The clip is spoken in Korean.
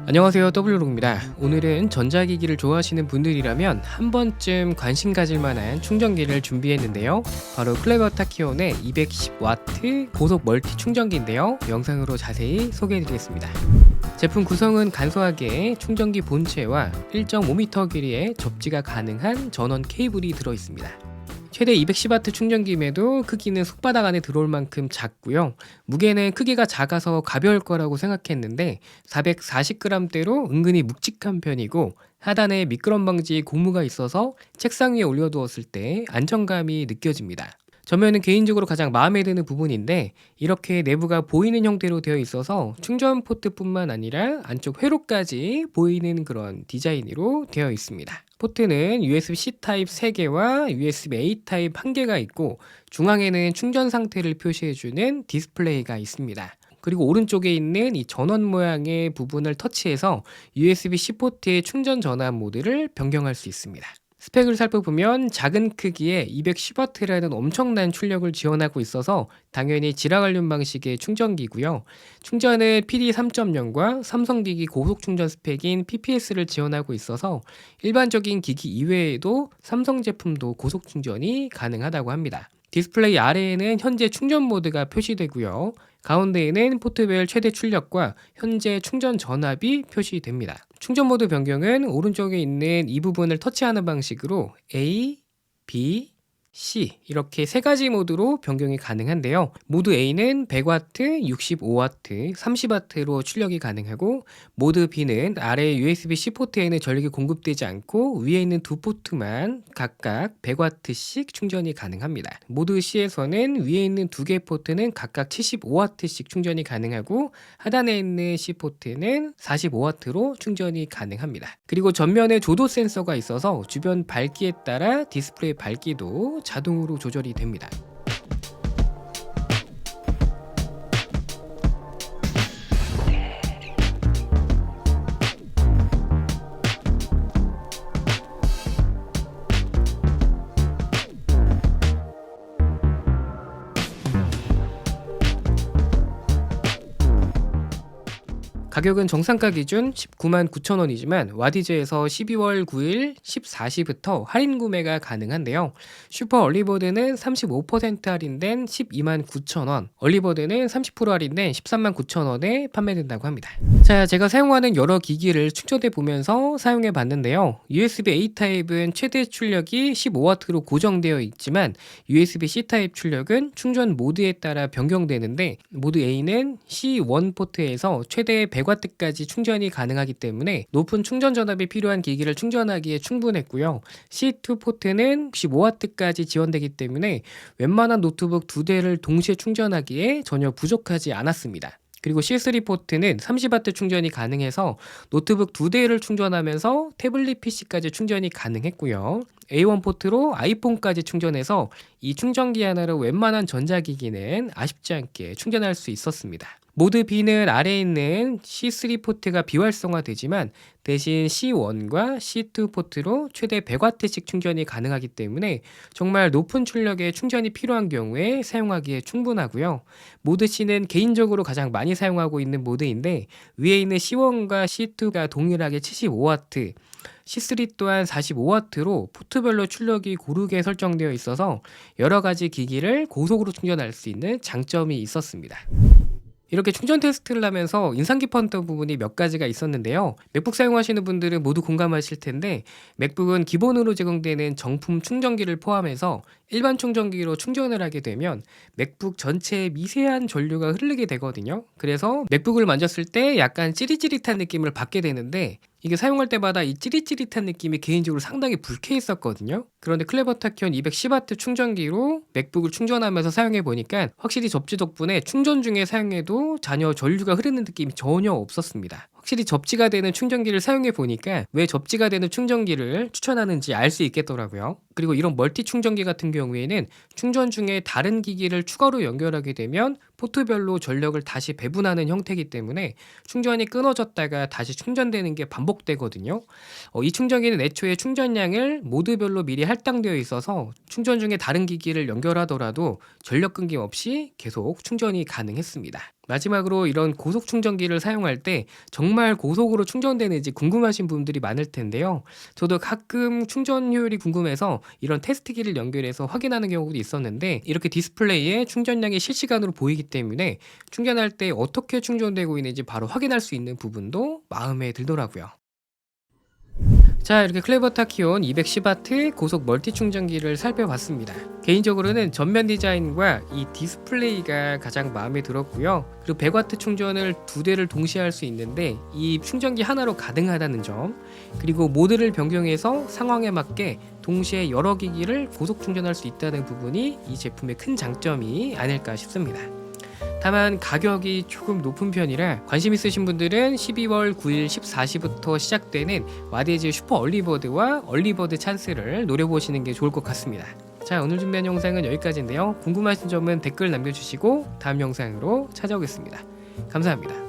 안녕하세요, W록입니다. 오늘은 전자기기를 좋아하시는 분들이라면 한 번쯤 관심 가질 만한 충전기를 준비했는데요. 바로 클레버 타키온의 210W 고속 멀티 충전기인데요. 영상으로 자세히 소개해드리겠습니다. 제품 구성은 간소하게 충전기 본체와 1.5m 길이의 접지가 가능한 전원 케이블이 들어있습니다. 최대 210W 충전기임에도 크기는 손바닥 안에 들어올 만큼 작고요. 무게는 크기가 작아서 가벼울 거라고 생각했는데 440g대로 은근히 묵직한 편이고, 하단에 미끄럼 방지 고무가 있어서 책상 위에 올려두었을 때 안정감이 느껴집니다. 전면은 개인적으로 가장 마음에 드는 부분인데, 이렇게 내부가 보이는 형태로 되어 있어서 충전 포트뿐만 아니라 안쪽 회로까지 보이는 그런 디자인으로 되어 있습니다. 포트는 USB-C 타입 3개와 USB-A 타입 1개가 있고, 중앙에는 충전 상태를 표시해주는 디스플레이가 있습니다. 그리고 오른쪽에 있는 이 전원 모양의 부분을 터치해서 USB-C 포트의 충전 전환 모드를 변경할 수 있습니다. 스펙을 살펴보면 작은 크기에 210W라는 엄청난 출력을 지원하고 있어서 당연히 지라관련 방식의 충전기고요. 충전은 PD 3.0과 삼성기기 고속 충전 스펙인 PPS를 지원하고 있어서 일반적인 기기 이외에도 삼성 제품도 고속 충전이 가능하다고 합니다. 디스플레이 아래에는 현재 충전 모드가 표시되고요. 가운데에는 포트별 최대 출력과 현재 충전 전압이 표시됩니다. 충전 모드 변경은 오른쪽에 있는 이 부분을 터치하는 방식으로 A, B, C 이렇게 세 가지 모드로 변경이 가능한데요. 모드 A는 100W, 65W, 30W로 출력이 가능하고, 모드 B는 아래 USB-C 포트에는 전력이 공급되지 않고 위에 있는 두 포트만 각각 100W씩 충전이 가능합니다. 모드 C에서는 위에 있는 두 개 포트는 각각 75W씩 충전이 가능하고, 하단에 있는 C 포트는 45W로 충전이 가능합니다. 그리고 전면에 조도 센서가 있어서 주변 밝기에 따라 디스플레이 밝기도 자동으로 조절이 됩니다. 가격은 정상가 기준 199,900원이지만 와디즈에서 12월 9일 14시부터 할인 구매가 가능한데요. 슈퍼 얼리버드는 35% 할인된 129,000원, 얼리버드는 30% 할인된 139,000원에 판매된다고 합니다. 자, 제가 사용하는 여러 기기를 충전해 보면서 사용해 봤는데요. USB-A 타입은 최대 출력이 15W로 고정되어 있지만 USB-C 타입 출력은 충전 모드에 따라 변경되는데, 모드 A는 C1 포트에서 최대 100W까지 충전이 가능하기 때문에 높은 충전 전압이 필요한 기기를 충전하기에 충분했고요. C2 포트는 65W까지 지원되기 때문에 웬만한 노트북 2대를 동시에 충전하기에 전혀 부족하지 않았습니다. 그리고 C3 포트는 30W 충전이 가능해서 노트북 2대를 충전하면서 태블릿 PC까지 충전이 가능했고요. A1 포트로 아이폰까지 충전해서 이 충전기 하나로 웬만한 전자기기는 아쉽지 않게 충전할 수 있었습니다. 모드 B는 아래에 있는 C3 포트가 비활성화되지만 대신 C1과 C2 포트로 최대 100W씩 충전이 가능하기 때문에 정말 높은 출력의 충전이 필요한 경우에 사용하기에 충분하고요. 모드 C는 개인적으로 가장 많이 사용하고 있는 모드인데, 위에 있는 C1과 C2가 동일하게 75W, C3 또한 45W로 포트별로 출력이 고르게 설정되어 있어서 여러 가지 기기를 고속으로 충전할 수 있는 장점이 있었습니다. 이렇게 충전 테스트를 하면서 인상 깊었던 부분이 몇 가지가 있었는데요. 맥북 사용하시는 분들은 모두 공감하실 텐데, 맥북은 기본으로 제공되는 정품 충전기를 포함해서 일반 충전기로 충전을 하게 되면 맥북 전체에 미세한 전류가 흐르게 되거든요. 그래서 맥북을 만졌을 때 약간 찌릿찌릿한 느낌을 받게 되는데, 이게 사용할 때마다 이 찌릿찌릿한 느낌이 개인적으로 상당히 불쾌했었거든요. 그런데 클레버 타키온 210W 충전기로 맥북을 충전하면서 사용해 보니까 확실히 접지 덕분에 충전 중에 사용해도 전혀 전류가 흐르는 느낌이 전혀 없었습니다. 확실히 접지가 되는 충전기를 사용해 보니까 왜 접지가 되는 충전기를 추천하는지 알 수 있겠더라고요. 그리고 이런 멀티 충전기 같은 경우에는 충전 중에 다른 기기를 추가로 연결하게 되면 포트별로 전력을 다시 배분하는 형태이기 때문에 충전이 끊어졌다가 다시 충전되는 게 반복되거든요. 이 충전기는 애초에 충전량을 모드별로 미리 할당되어 있어서 충전 중에 다른 기기를 연결하더라도 전력 끊김 없이 계속 충전이 가능했습니다. 마지막으로 이런 고속 충전기를 사용할 때 정말 고속으로 충전되는지 궁금하신 분들이 많을 텐데요. 저도 가끔 충전 효율이 궁금해서 이런 테스트기를 연결해서 확인하는 경우도 있었는데, 이렇게 디스플레이에 충전량이 실시간으로 보이기 때문에 충전할 때 어떻게 충전되고 있는지 바로 확인할 수 있는 부분도 마음에 들더라고요. 자, 이렇게 클레버 타키온 210W 고속 멀티 충전기를 살펴봤습니다. 개인적으로는 전면 디자인과 이 디스플레이가 가장 마음에 들었고요. 그리고 100W 충전을 두 대를 동시에 할 수 있는데 이 충전기 하나로 가능하다는 점, 그리고 모드를 변경해서 상황에 맞게 동시에 여러 기기를 고속 충전할 수 있다는 부분이 이 제품의 큰 장점이 아닐까 싶습니다. 다만 가격이 조금 높은 편이라 관심 있으신 분들은 12월 9일 14시부터 시작되는 와데즈 슈퍼 얼리버드와 얼리버드 찬스를 노려보시는 게 좋을 것 같습니다. 자, 오늘 준비한 영상은 여기까지인데요. 궁금하신 점은 댓글 남겨주시고 다음 영상으로 찾아오겠습니다. 감사합니다.